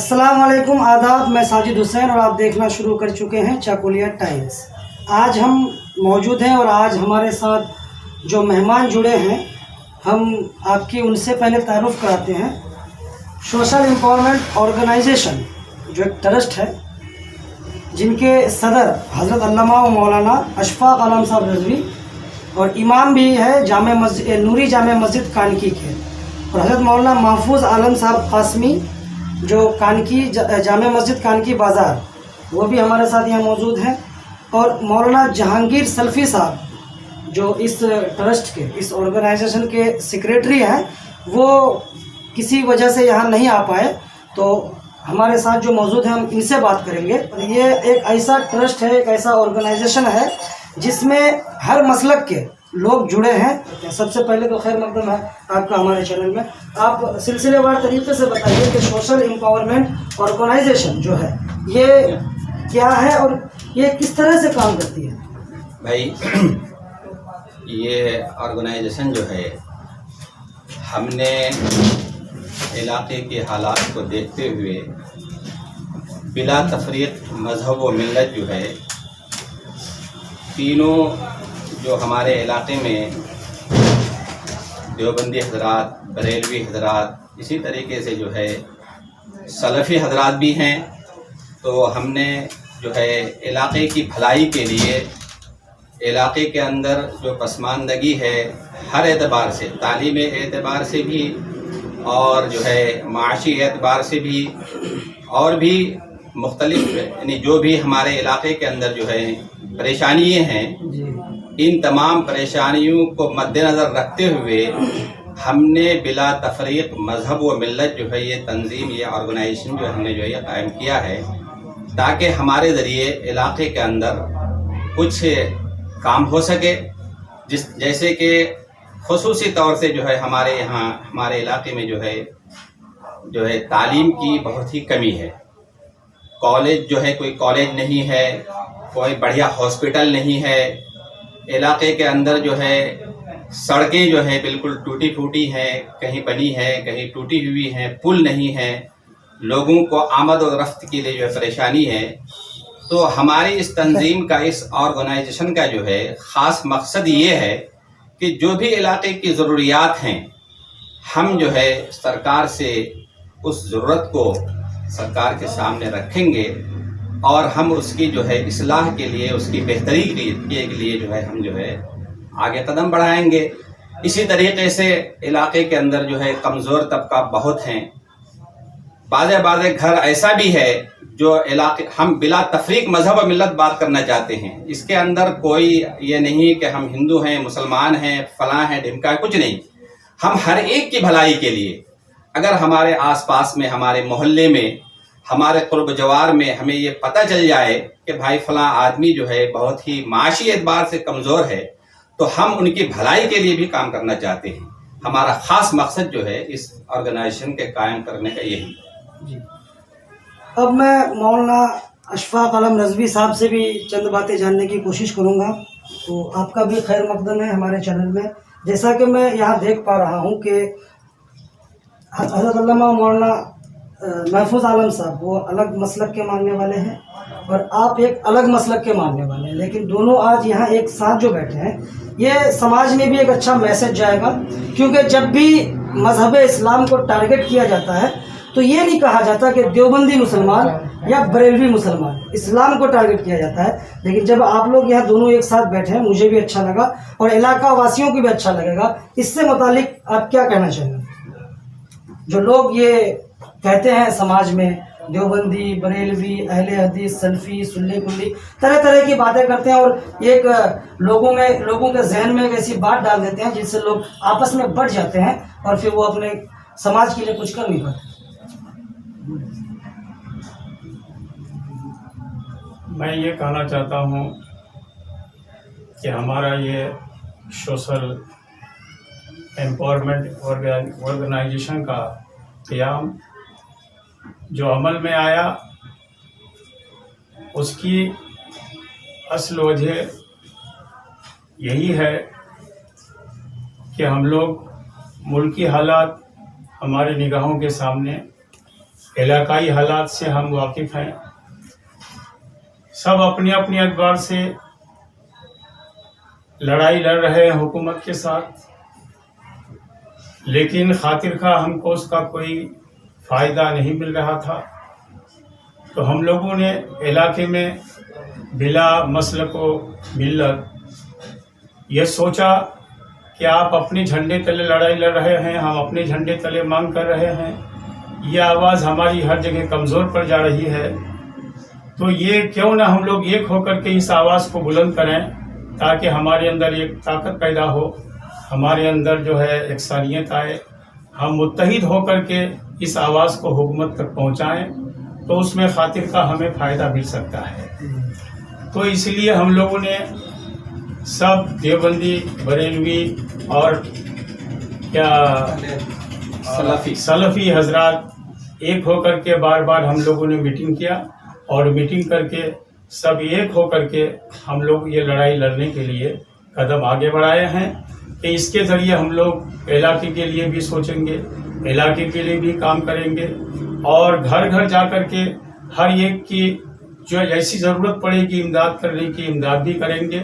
السلام علیکم، آداب۔ میں ساجد حسین اور آپ دیکھنا شروع کر چکے ہیں چاکولیا ٹائمز۔ آج ہم موجود ہیں اور آج ہمارے ساتھ جو مہمان جڑے ہیں ہم آپ کی ان سے پہلے تعارف کراتے ہیں۔ سوشل امپاورمنٹ آرگنائزیشن جو ایک ٹرسٹ ہے جن کے صدر حضرت علامہ و مولانا اشفاق عالم صاحب رضوی اور امام بھی ہے جامع مسجد نوری جامع مسجد کانکی کے، اور حضرت مولانا محفوظ عالم صاحب قاسمی جو کانکی جامع مسجد کانکی بازار، وہ بھی ہمارے ساتھ یہاں موجود ہیں، اور مولانا جہانگیر سلفی صاحب جو اس ٹرسٹ کے اس آرگنائزیشن کے سیکریٹری ہیں، وہ کسی وجہ سے یہاں نہیں آ پائے، تو ہمارے ساتھ جو موجود ہیں ہم ان سے بات کریں گے۔ یہ ایک ایسا ٹرسٹ ہے، ایک ایسا آرگنائزیشن ہے جس میں ہر مسلک کے لوگ جڑے ہیں۔ سب سے پہلے تو خیر مقدم ہے آپ کا ہمارے چینل میں۔ آپ سلسلے وار طریقے سے بتائیے کہ سوشل امپاورمنٹ آرگنائزیشن جو ہے یہ کیا ہے اور یہ کس طرح سے کام کرتی ہے؟ بھائی، یہ آرگنائزیشن جو ہے ہم نے علاقے کے حالات کو دیکھتے ہوئے بلا تفریق مذہب و ملت جو ہے تینوں جو ہمارے علاقے میں دیوبندی حضرات، بریلوی حضرات، اسی طریقے سے جو ہے سلفی حضرات بھی ہیں، تو ہم نے جو ہے علاقے کی بھلائی کے لیے علاقے کے اندر جو پسماندگی ہے ہر اعتبار سے، تعلیمی اعتبار سے بھی اور جو ہے معاشی اعتبار سے بھی اور بھی مختلف، یعنی جو بھی ہمارے علاقے کے اندر جو ہے پریشانیاں ہیں، ان تمام پریشانیوں کو مد نظر رکھتے ہوئے ہم نے بلا تفریق مذہب و ملت جو ہے یہ تنظیم، یہ آرگنائزیشن جو ہم نے جو یہ قائم کیا ہے، تاکہ ہمارے ذریعے علاقے کے اندر کچھ کام ہو سکے، جیسے کہ خصوصی طور سے جو ہے ہمارے یہاں ہمارے علاقے میں جو ہے تعلیم کی بہت ہی کمی ہے۔ کالج جو ہے کوئی کالج نہیں ہے، کوئی بڑھیا ہاسپٹل نہیں ہے، علاقے کے اندر جو ہے سڑکیں جو ہے بالکل ٹوٹی پھوٹی ہیں، کہیں بنی ہے کہیں ٹوٹی ہوئی ہیں، پل نہیں ہے، لوگوں کو آمد و رفت کے لیے جو ہے پریشانی ہے۔ تو ہماری اس تنظیم کا، اس آرگنائزیشن کا جو ہے خاص مقصد یہ ہے کہ جو بھی علاقے کی ضروریات ہیں ہم جو ہے سرکار سے اس ضرورت کو سرکار کے سامنے رکھیں گے، اور ہم اس کی جو ہے اصلاح کے لیے، اس کی بہتری کے لیے جو ہے ہم جو ہے آگے قدم بڑھائیں گے۔ اسی طریقے سے علاقے کے اندر جو ہے کمزور طبقہ بہت ہیں، بعض گھر ایسا بھی ہے جو علاقے ہم بلا تفریق مذہب و ملت بات کرنا چاہتے ہیں، اس کے اندر کوئی یہ نہیں کہ ہم ہندو ہیں، مسلمان ہیں، فلاں ہیں، ڈھمکا، کچھ نہیں۔ ہم ہر ایک کی بھلائی کے لیے، اگر ہمارے آس پاس میں، ہمارے محلے میں، ہمارے قرب جوار میں ہمیں یہ پتہ چل جائے کہ بھائی فلاں آدمی جو ہے بہت ہی معاشی اعتبار سے کمزور ہے، تو ہم ان کی بھلائی کے لیے بھی کام کرنا چاہتے ہیں۔ ہمارا خاص مقصد جو ہے اس آرگنائزیشن کے قائم کرنے کا یہی ہے۔ جی، اب میں مولانا اشفاق عالم رضوی صاحب سے بھی چند باتیں جاننے کی کوشش کروں گا، تو آپ کا بھی خیر مقدم ہے ہمارے چینل میں۔ جیسا کہ میں یہاں دیکھ پا رہا ہوں کہ حضرت علامہ مولانا محفوظ عالم صاحب وہ الگ مسلک کے ماننے والے ہیں اور آپ ایک الگ مسلک کے ماننے والے ہیں، لیکن دونوں آج یہاں ایک ساتھ جو بیٹھے ہیں، یہ سماج میں بھی ایک اچھا میسج جائے گا، کیونکہ جب بھی مذہب اسلام کو ٹارگٹ کیا جاتا ہے تو یہ نہیں کہا جاتا کہ دیوبندی مسلمان یا بریلوی مسلمان، اسلام کو ٹارگٹ کیا جاتا ہے۔ لیکن جب آپ لوگ یہاں دونوں ایک ساتھ بیٹھے ہیں، مجھے بھی اچھا لگا اور علاقہ واسیوں کو بھی اچھا لگے گا۔ اس سے متعلق آپ کیا کہنا چاہیں گے؟ جو لوگ یہ کہتے ہیں سماج میں دیوبندی، بریلوی، اہل حدیث، سلفی، سنی کلی، طرح طرح کی باتیں کرتے ہیں اور ایک لوگوں کے ذہن میں ایک ایسی بات ڈال دیتے ہیں جس سے لوگ آپس میں بٹ جاتے ہیں اور پھر وہ اپنے سماج کے لیے کچھ کر نہیں پاتے۔ میں یہ کہنا چاہتا ہوں کہ ہمارا یہ سوشل ایمپاورمنٹ آرگنائزیشن کا قیام جو عمل میں آیا، اس کی اصل وجہ یہی ہے کہ ہم لوگ ملکی حالات ہماری نگاہوں کے سامنے علاقائی حالات سے ہم واقف ہیں. سب اپنے اپنے اعتبار سے لڑائی لڑ رہے ہیں حکومت کے ساتھ، لیکن خاطر خواہ ہم کو اس کا کوئی فائدہ نہیں مل رہا تھا. تو ہم لوگوں نے علاقے میں بلا مسلک و ملت یہ سوچا کہ آپ اپنے جھنڈے تلے لڑائی لڑ رہے ہیں، ہم اپنے جھنڈے تلے مانگ کر رہے ہیں، یہ آواز ہماری ہر جگہ کمزور پڑ جا رہی ہے. تو یہ کیوں نہ ہم لوگ ایک ہو کر کے اس آواز کو بلند کریں تاکہ ہمارے اندر ایک طاقت پیدا ہو، ہمارے اندر جو ہے یکسانیت آئے، ہم متحد ہو کر کے اس آواز کو حکومت تک پہنچائیں تو اس میں خاطر کا ہمیں فائدہ مل سکتا ہے. تو اس لیے ہم لوگوں نے سب دیوبندی، بریلوی اور سلفی حضرات ایک ہو کر کے بار بار ہم لوگوں نے میٹنگ کیا، اور میٹنگ کر کے سب ایک ہو کر کے ہم لوگ یہ لڑائی لڑنے کے لیے قدم آگے بڑھائے ہیں کہ اس کے ذریعے ہم لوگ علاقے کے لیے بھی سوچیں گے، علاقے کے لیے بھی کام کریں گے، اور گھر گھر جا کر کے ہر ایک کی جو ایسی ضرورت پڑے گی امداد کرنے کی امداد بھی کریں گے.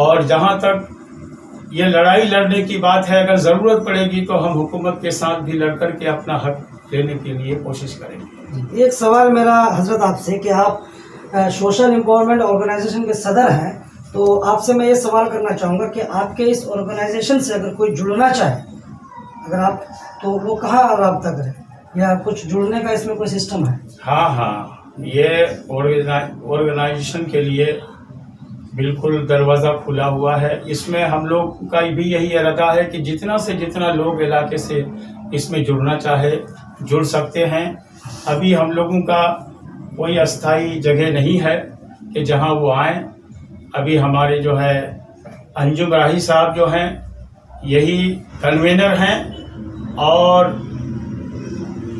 اور جہاں تک یہ لڑائی لڑنے کی بات ہے، اگر ضرورت پڑے گی تو ہم حکومت کے ساتھ بھی لڑ کر کے اپنا حق لینے کے لیے کوشش کریں گے. ایک سوال میرا حضرت آپ سے کہ آپ سوشل امپاورمنٹ آرگنائزیشن کے صدر ہیں، تو آپ سے میں یہ سوال کرنا چاہوں گا کہ آپ کے اس آرگنائزیشن سے اگر کوئی جڑنا چاہے، اگر آپ تو وہ کہاں رابطہ کریں، یا کچھ جڑنے کا اس میں کوئی سسٹم ہے؟ ہاں یہ آرگنائزیشن کے لیے بالکل دروازہ کھلا ہوا ہے. اس میں ہم لوگ کا بھی یہی ارادہ ہے کہ جتنا سے جتنا لوگ علاقے سے اس میں جڑنا چاہے جڑ سکتے ہیں. ابھی ہم لوگوں کا کوئی استھائی جگہ نہیں ہے کہ جہاں وہ آئیں. ابھی ہمارے جو ہے انجم راہی صاحب جو ہیں یہی کنوینر ہیں، اور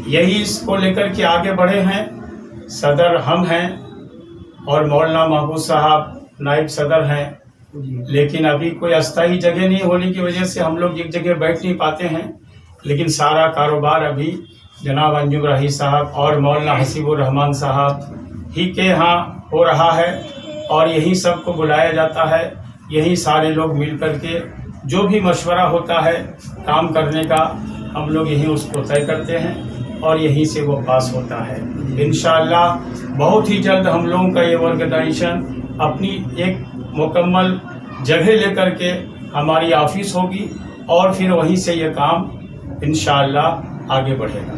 یہی اس کو لے کر کے آگے بڑھے ہیں. صدر ہم ہیں اور مولانا محبوب صاحب نائب صدر ہیں، لیکن ابھی کوئی استھائی جگہ نہیں ہونے کی وجہ سے ہم لوگ ایک جگہ بیٹھ نہیں پاتے ہیں. لیکن سارا کاروبار ابھی جناب انجم راہی صاحب اور مولانا حسیب الرحمان صاحب ہی کے ہاں ہو رہا ہے، اور یہی سب کو بلایا جاتا ہے. یہی سارے لوگ مل کر کے جو بھی مشورہ ہوتا ہے کام کرنے کا، ہم لوگ یہی اس کو طے کرتے ہیں اور یہیں سے وہ پاس ہوتا ہے. انشاءاللہ بہت ہی جلد ہم لوگوں کا یہ آرگنائزیشن اپنی ایک مکمل جگہ لے کر کے ہماری آفس ہوگی، اور پھر وہیں سے یہ کام انشاءاللہ آگے بڑھے گا.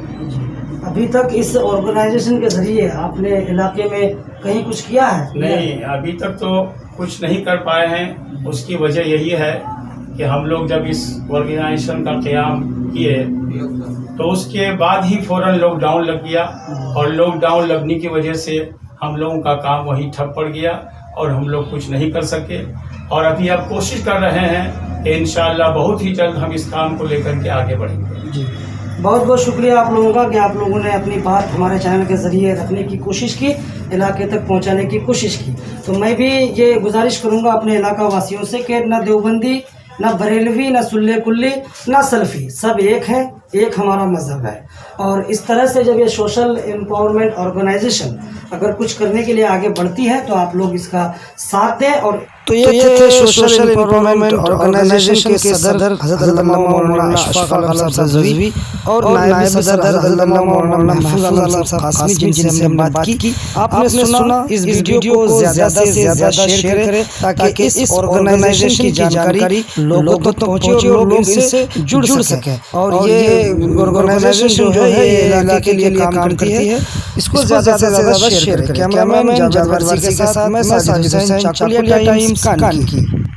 ابھی تک اس آرگنائزیشن کے ذریعے آپ نے علاقے میں کہیں کچھ کیا ہے؟ نہیں، ابھی تک تو کچھ نہیں کر پائے ہیں. اس کی وجہ یہی ہے کہ ہم لوگ جب اس آرگنائزیشن کا قیام کیے تو اس کے بعد ہی فوراً لاک ڈاؤن لگ گیا، اور لاک ڈاؤن لگنے کی وجہ سے ہم لوگوں کا کام وہیں ٹھپ پڑ گیا اور ہم لوگ کچھ نہیں کر سکے. اور ابھی اب کوشش کر رہے ہیں کہ انشاءاللہ بہت ہی جلد ہم اس کام کو لے کر کے آگے بڑھیں گے. جی، بہت بہت شکریہ آپ لوگوں کا کہ آپ لوگوں نے اپنی بات ہمارے چینل کے ذریعے رکھنے کی کوشش کی، علاقے تک پہنچانے کی کوشش کی. تو میں بھی یہ گزارش کروں گا اپنے علاقہ واسیوں سے کہ نہ دیوبندی، نہ بریلوی، نہ سلے کلی، نہ سلفی، سب ایک ہیں، ایک ہمارا مذہب ہے. اور اس طرح سے جب یہ سوشل امپاورمنٹ آرگنائزیشن اگر کچھ کرنے کے لیے آگے بڑھتی ہے تو آپ لوگ اس کا ساتھ دیں. اور تو یہ تھے سوشل امپاورمنٹ آرگنائزیشن کے صدر حضرت علامہ مولانا اشفاق عالم صاحب رضوی اور نائب صدر حضرت علامہ مولانا محفوظ عالم صاحب قاسمی، جن سے ہم نے بات کی. آپ نے سنا، اس ویڈیو کو زیادہ سے زیادہ شیئر کریں تاکہ اس آرگنائزیشن کی جانکاری لوگوں تک پہنچے اور لوگ ان سے جڑ سکیں. اور یہ آرگنائزیشن جو ہے یہ علاقے کے لیے کام کرتی ہے، اس کو زیادہ سے زیادہ شیئر کریں. کیمرہ مین جاوید وارسی کے ساتھ میں ساجد حسین، چاکولیا ٹائمز، کانکی.